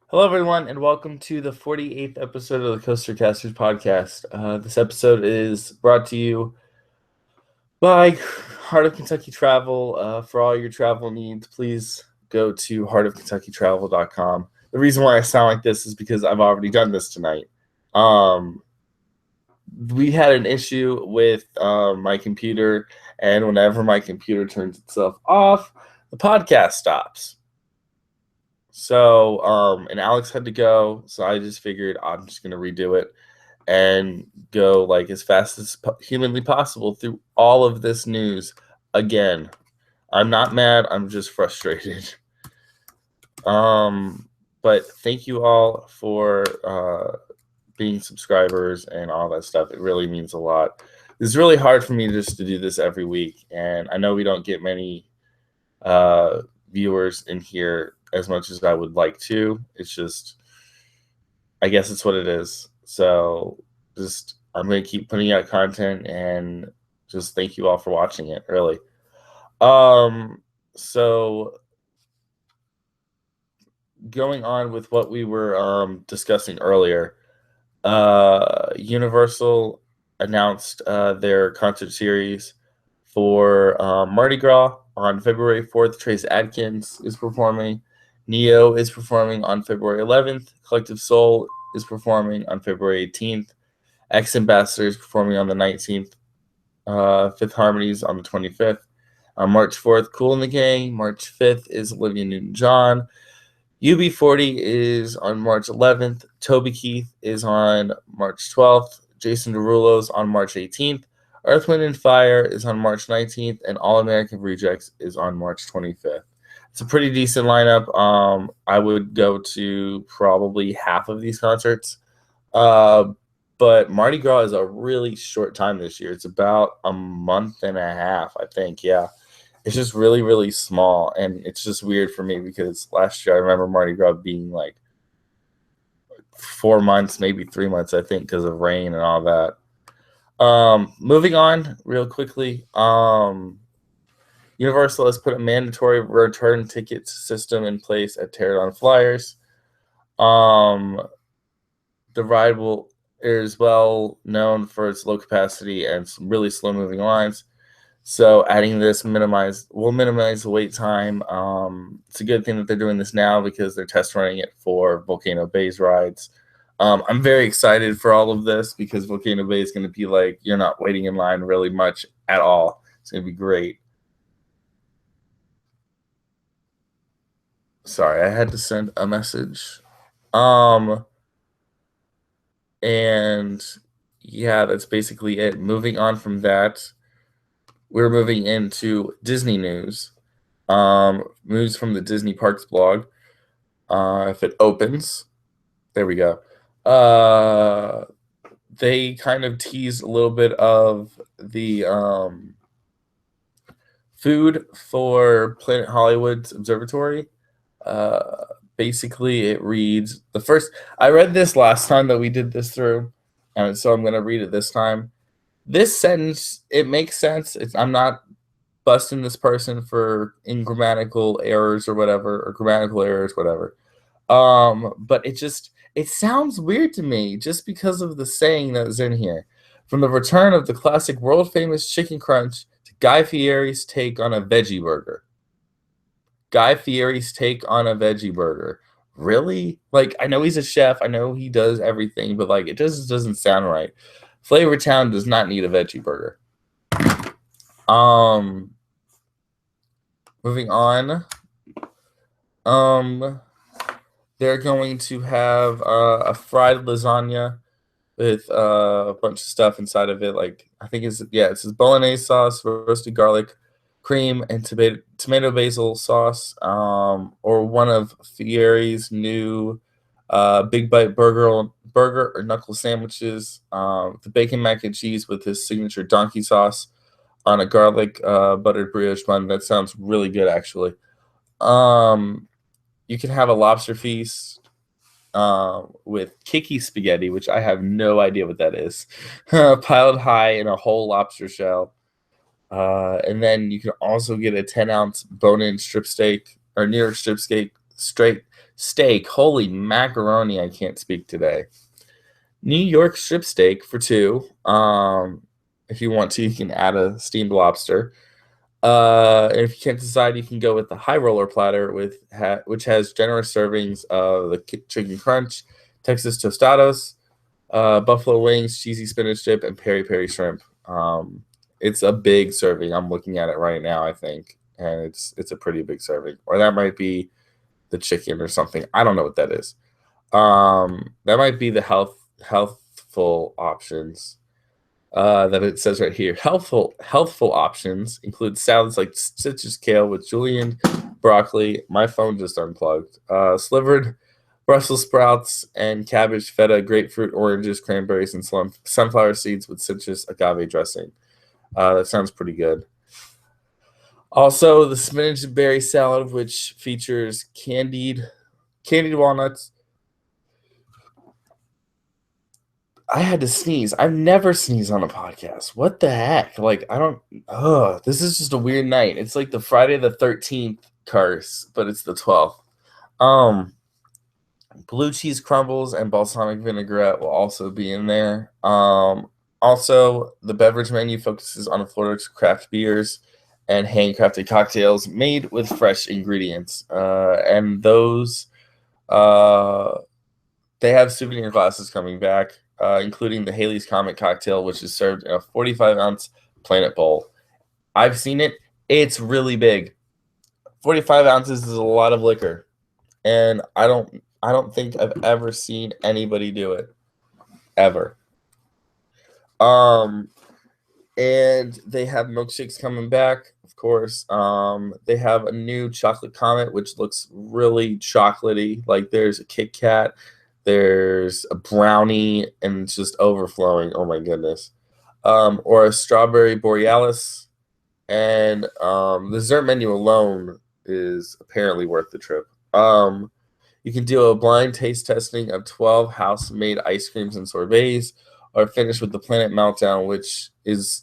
Hello, everyone, and welcome to the 48th episode of the TheCoasterCasters podcast. This episode is brought to you by Heart of Kentucky Travel. For all your travel needs, please go to heartofkentuckytravel.com. The reason why I sound like this is because I've already done this tonight. We had an issue with my computer, and whenever my computer turns itself off, the podcast stops. So, and Alex had to go, so I just figured I'm just gonna redo it and go like as fast as humanly possible through all of this news again. I'm not mad, I'm just frustrated. But thank you all for being subscribers and all that stuff. It really means a lot. It's really hard for me just to do this every week, and I know we don't get many viewers in here as much as I would like to. It's just, I guess it's what it is. So just, I'm going to keep putting out content and just thank you all for watching it, really. So going on with what we were discussing earlier, Universal announced their concert series for Mardi Gras on February 4th. Trace Adkins is performing. Neo is performing on February 11th. Collective Soul is performing on February 18th. X Ambassador is performing on the 19th. Fifth Harmonies on the 25th. On March 4th, Kool and the Gang. March 5th is Olivia Newton-John. UB40 is on March 11th. Toby Keith is on March 12th. Jason Derulo's on March 18th. Earth, Wind, and Fire is on March 19th. And All American Rejects is on March 25th. It's a pretty decent lineup. I would go to probably half of these concerts. But Mardi Gras is a really short time this year. It's about a month and a half, I think. Yeah. It's just really, really small. And it's just weird for me because last year I remember Mardi Gras being like 4 months, maybe 3 months, I think, because of rain and all that. Moving on real quickly. Universal has put a mandatory return ticket system in place at Teardown Flyers. The ride is well known for its low capacity and some really slow moving lines. So adding this will minimize the wait time. It's a good thing that they're doing this now because they're test running it for Volcano Bay's rides. I'm very excited for all of this because Volcano Bay is going to be like, you're not waiting in line really much at all. It's going to be great. Sorry, I had to send a message. And yeah, that's basically it. Moving on from that, we're moving into Disney news. News from the Disney Parks blog. If it opens, there we go. They kind of teased a little bit of the food for Planet Hollywood's observatory. Basically, it reads the first. I read this last time that we did this through, and so I'm going to read it this time. This sentence, it makes sense. I'm not busting this person for grammatical errors or whatever, or grammatical errors, whatever. But it sounds weird to me just because of the saying that is in here. From the return of the classic world famous chicken crunch to Guy Fieri's take on a veggie burger. Guy Fieri's take on a veggie burger. Really? Like, I know he's a chef. I know he does everything, but like, it just doesn't sound right. Flavor Town does not need a veggie burger. Moving on. They're going to have a fried lasagna with a bunch of stuff inside of it. Like, I think it says bolognese sauce, roasted garlic, cream, and tomato basil sauce, or one of Fieri's new Big Bite burger or knuckle sandwiches, the bacon mac and cheese with his signature donkey sauce on a garlic buttered brioche bun. That sounds really good, actually. You can have a lobster feast with Kiki spaghetti, which I have no idea what that is, piled high in a whole lobster shell. And then you can also get a 10-ounce bone-in strip steak or New York strip steak straight steak. Holy macaroni, I can't speak today. New York strip steak for $2. If you want to, you can add a steamed lobster. And if you can't decide, you can go with the high roller platter, which has generous servings of the chicken crunch, Texas tostados, buffalo wings, cheesy spinach dip, and peri peri shrimp. It's a big serving. I'm looking at it right now, I think, and it's a pretty big serving. Or that might be the chicken or something. I don't know what that is. That might be the healthful options. That it says right here. Healthful options include salads like citrus kale with julienne, broccoli. My phone just unplugged. Slivered Brussels sprouts and cabbage, feta, grapefruit, oranges, cranberries, and sunflower seeds with citrus agave dressing. That sounds pretty good. Also, the spinach and berry salad, which features candied walnuts. I had to sneeze. I've never sneezed on a podcast. What the heck? Like, I don't. This is just a weird night. It's like the Friday the 13th curse, but it's the 12th. Blue cheese crumbles and balsamic vinaigrette will also be in there. Also, the beverage menu focuses on Florida's craft beers and handcrafted cocktails made with fresh ingredients. And those, they have souvenir glasses coming back, including the Haley's Comet cocktail, which is served in a 45-ounce Planet Bowl. I've seen it. It's really big. 45 ounces is a lot of liquor, and I don't think I've ever seen anybody do it, ever. And they have milkshakes coming back, of course. They have a new chocolate Comet, which looks really chocolatey. Like there's a Kit Kat, there's a brownie, and it's just overflowing. Oh my goodness. Or a strawberry Borealis. And the dessert menu alone is apparently worth the trip. You can do a blind taste testing of 12 house-made ice creams and sorbets, or finish with the Planet Meltdown, which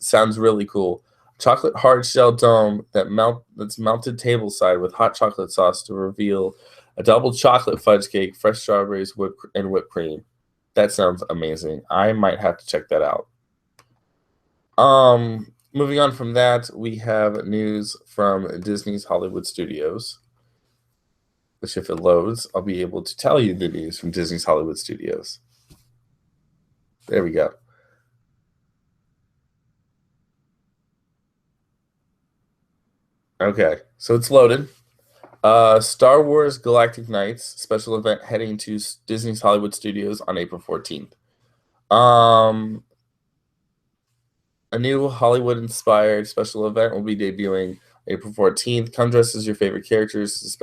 sounds really cool. Chocolate hard shell dome that's melted tableside with hot chocolate sauce to reveal a double chocolate fudge cake, fresh strawberries, and whipped cream. That sounds amazing. I might have to check that out. Moving on from that, we have news from Disney's Hollywood Studios, which if it loads, I'll be able to tell you the news from Disney's Hollywood Studios. There we go. Okay, so it's loaded. Star Wars Galactic Nights special event heading to Disney's Hollywood Studios on April 14th. A new Hollywood-inspired special event will be debuting April 14th. Come dressed as your favorite characters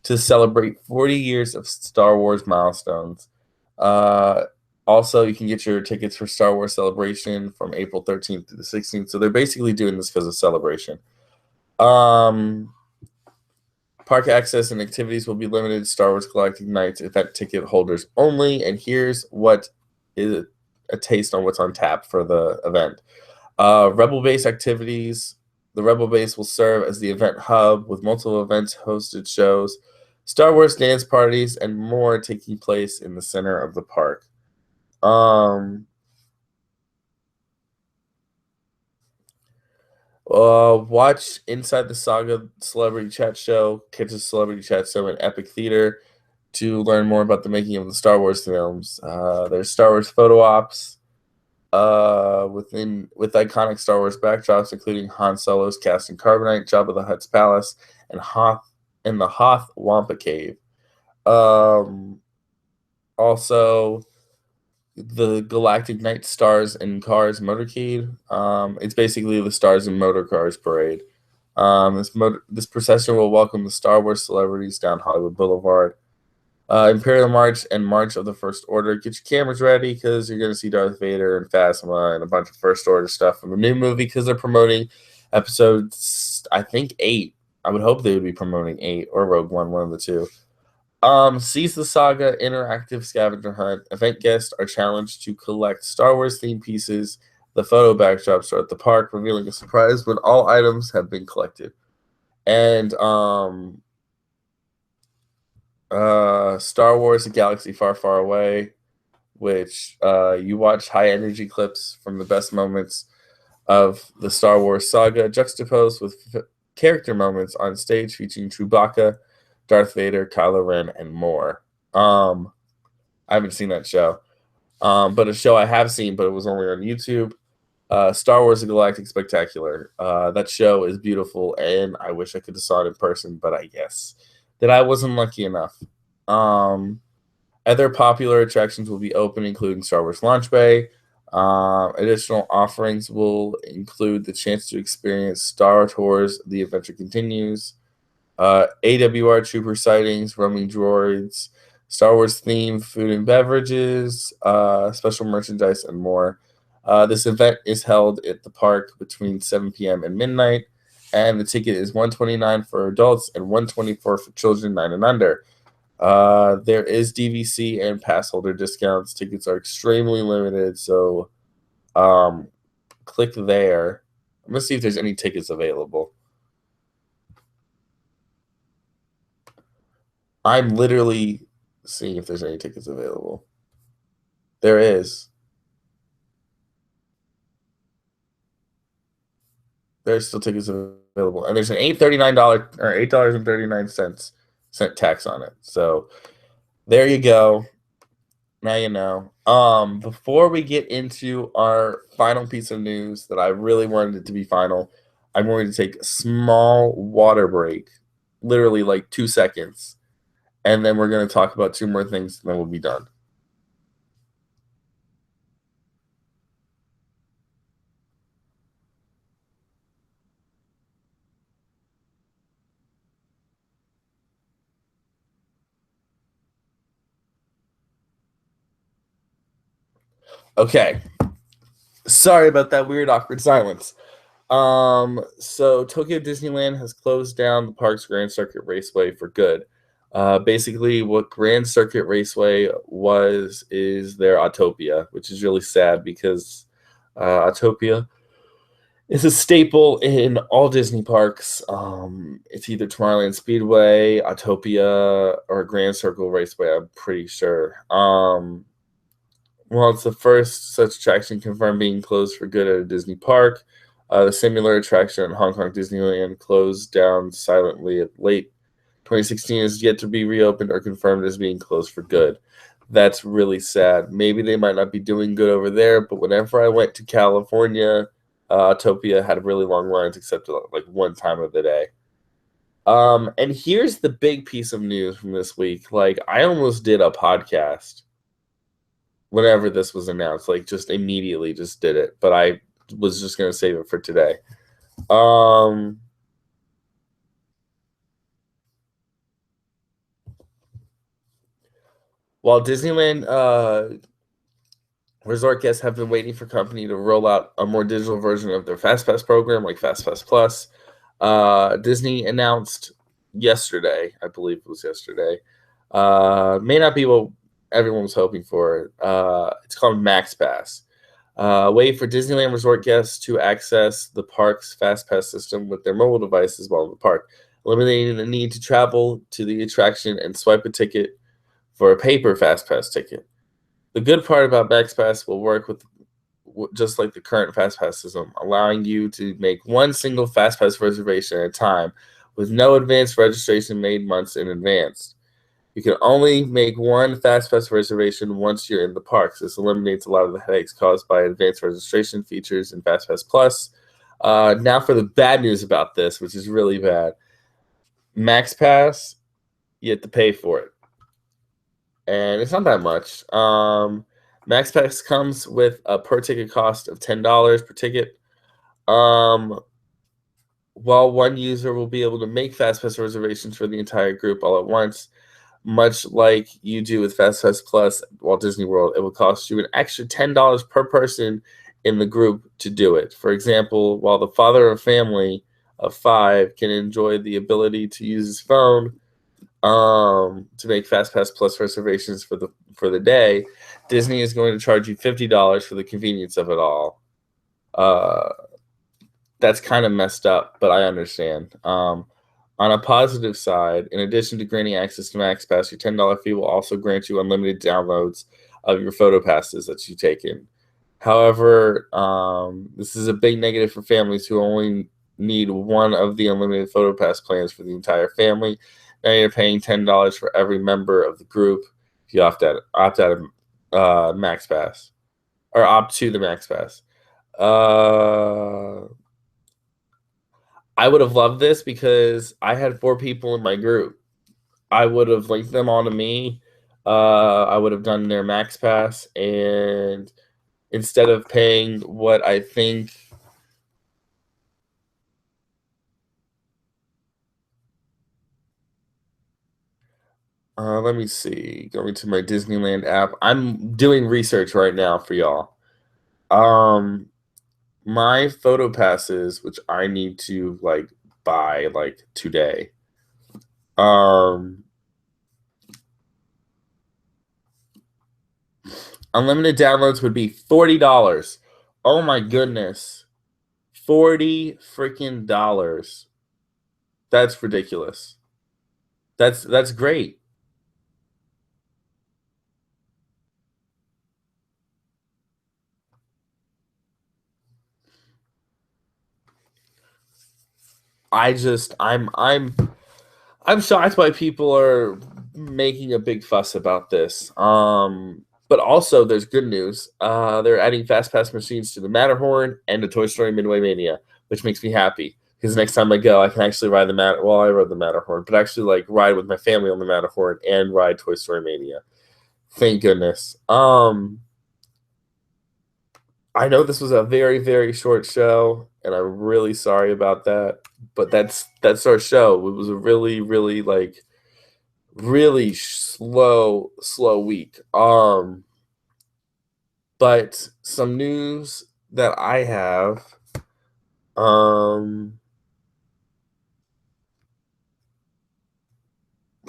to celebrate 40 years of Star Wars milestones. Also, you can get your tickets for Star Wars Celebration from April 13th to the 16th. So they're basically doing this because of Celebration. Park access and activities will be limited to Star Wars Galactic Nights event ticket holders only. And here's what is a taste on what's on tap for the event. Rebel Base activities. The Rebel Base will serve as the event hub with multiple events, hosted shows, Star Wars dance parties, and more taking place in the center of the park. Watch Inside the Saga Celebrity Chat Show, catch a Celebrity Chat Show in Epic Theater to learn more about the making of the Star Wars films. There's Star Wars photo ops with iconic Star Wars backdrops, including Han Solo's cast in Carbonite, Jabba the Hutt's palace, and the Hoth Wampa Cave. Also, the Galactic Night Stars and Cars Motorcade. It's basically the Stars and Motor Cars parade. This procession will welcome the Star Wars celebrities down Hollywood Boulevard. Imperial March and March of the First Order. Get your cameras ready because you're going to see Darth Vader and Phasma and a bunch of First Order stuff from the new movie because they're promoting episodes, I think, 8. I would hope they would be promoting 8 or Rogue One of the two. Seize the Saga interactive scavenger hunt. Event guests are challenged to collect Star Wars themed pieces. The photo backdrops are at the park, revealing a surprise when all items have been collected. And Star Wars: A Galaxy Far, Far Away, which you watch high energy clips from the best moments of the Star Wars saga, juxtaposed with character moments on stage featuring Chewbacca, Darth Vader, Kylo Ren, and more. I haven't seen that show, but a show I have seen, but it was only on YouTube. Star Wars: A Galactic Spectacular. That show is beautiful, and I wish I could have saw it in person, but I guess that I wasn't lucky enough. Um, Other popular attractions will be open, including Star Wars Launch Bay. Additional offerings will include the chance to experience Star Tours, The Adventure Continues, AWR Trooper sightings, roaming droids, Star Wars themed food and beverages, special merchandise, and more. This event is held at the park between 7 p.m. and midnight, and the ticket is $129 for adults and $124 for children 9 and under. There is DVC and pass holder discounts. Tickets are extremely limited, so click there. I'm gonna see if there's any tickets available. I'm literally seeing if there's any tickets available. There is. There's still tickets available, and there's an $8.39 or $8.39 tax on it. So there you go. Now you know. Before we get into our final piece of news that I really wanted it to be final, I'm going to take a small water break, literally like 2 seconds, and then we're going to talk about 2 more things, and then we'll be done. Okay. Sorry about that weird, awkward silence. So Tokyo Disneyland has closed down the park's Grand Circuit Raceway for good. Basically, what Grand Circuit Raceway is their Autopia, which is really sad because Autopia is a staple in all Disney parks. It's either Tomorrowland Speedway, Autopia, or Grand Circle Raceway, I'm pretty sure. Well, it's the first such attraction confirmed being closed for good at a Disney park. The similar attraction in Hong Kong Disneyland closed down silently at late 2016 is yet to be reopened or confirmed as being closed for good. That's really sad. Maybe they might not be doing good over there, but whenever I went to California, Topia had really long lines except like one time of the day. And here's the big piece of news from this week. Like, I almost did a podcast whenever this was announced, like just immediately just did it, but I was just going to save it for today. While Disneyland resort guests have been waiting for company to roll out a more digital version of their FastPass program, like FastPass Plus, Disney announced yesterday, I believe it was yesterday, may not be what everyone was hoping for. It's called Max Pass. Way for Disneyland Resort guests to access the park's FastPass system with their mobile devices while in the park, eliminating the need to travel to the attraction and swipe a ticket for a paper FastPass ticket. The good part about Max Pass will work with just like the current FastPass system, allowing you to make one single FastPass reservation at a time with no advanced registration made months in advance. You can only make one FastPass reservation once you're in the parks. This eliminates a lot of the headaches caused by advanced registration features in FastPass Plus. Now for the bad news about this, which is really bad. Max Pass, you have to pay for it. And it's not that much. Max Pass comes with a per ticket cost of $10 per ticket. While one user will be able to make FastPass reservations for the entire group all at once, much like you do with FastPass Plus at Walt Disney World, it will cost you an extra $10 per person in the group to do it. For example, while the father of a family of 5 can enjoy the ability to use his phone to make FastPass Plus reservations for the day, Disney is going to charge you $50 for the convenience of it all. That's kind of messed up, but I understand. On a positive side, in addition to granting access to MaxPass, your $10 fee will also grant you unlimited downloads of your photo passes that you've taken. However, this is a big negative for families who only need one of the unlimited photo pass plans for the entire family. Now you're paying $10 for every member of the group if you opt out of MaxPass or opt to the MaxPass. I would have loved this because I had 4 people in my group. I would have linked them all to me. I would have done their Max Pass, and instead of paying what I think let me see. Going to my Disneyland app. I'm doing research right now for y'all. My photo passes, which I need to like buy like today. Unlimited downloads would be $40. Oh my goodness. 40 freaking dollars. That's ridiculous. That's great. I'm shocked why people are making a big fuss about this. But also there's good news. They're adding fast pass machines to the Matterhorn and to Toy Story Midway Mania, which makes me happy because next time I go, I can actually ride the I rode the Matterhorn, but actually like ride with my family on the Matterhorn and ride Toy Story Mania. Thank goodness. I know this was a very, very short show, and I'm really sorry about that. But that's our show. It was a really, really like really slow week. But some news that I have. Some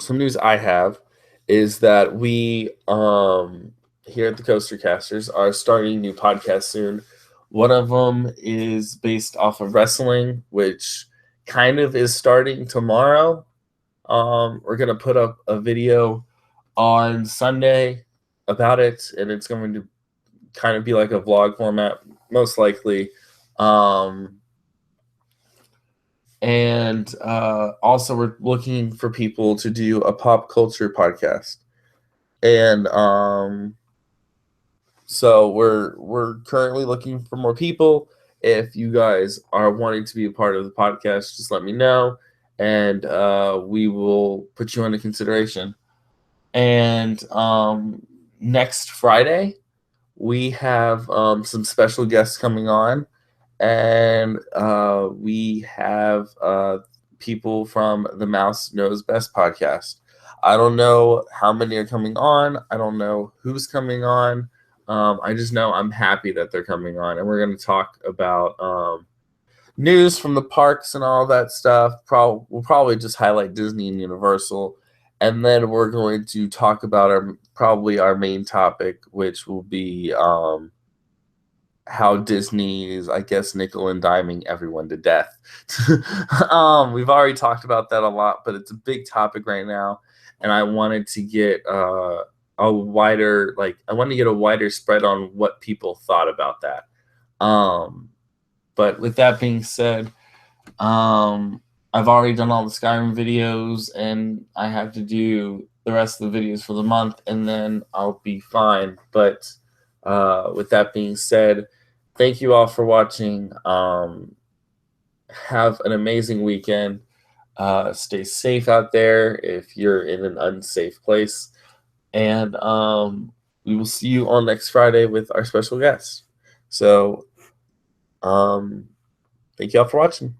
news I have is that we here at the CoasterCasters are starting a new podcast soon. One of them is based off of wrestling, which kind of is starting tomorrow. We're gonna put up a video on Sunday about it, and it's going to kind of be like a vlog format, most likely. And also, we're looking for people to do a pop culture podcast, and so we're currently looking for more people. If you guys are wanting to be a part of the podcast, just let me know, and we will put you into consideration. And next Friday, we have some special guests coming on, and we have people from the Mouse Knows Best podcast. I don't know how many are coming on. I don't know who's coming on. I just know I'm happy that they're coming on, and we're going to talk about news from the parks and all that stuff. We'll probably just highlight Disney and Universal, and then we're going to talk about our main topic, which will be how Disney is, I guess, nickel and diming everyone to death. We've already talked about that a lot, but it's a big topic right now, and I wanted to get a wider spread on what people thought about that. But with that being said, I've already done all the Skyrim videos, and I have to do the rest of the videos for the month, and then I'll be fine. But with that being said, thank you all for watching. Have an amazing weekend. Stay safe out there if you're in an unsafe place. And we will see you on next Friday with our special guest. So thank you all for watching.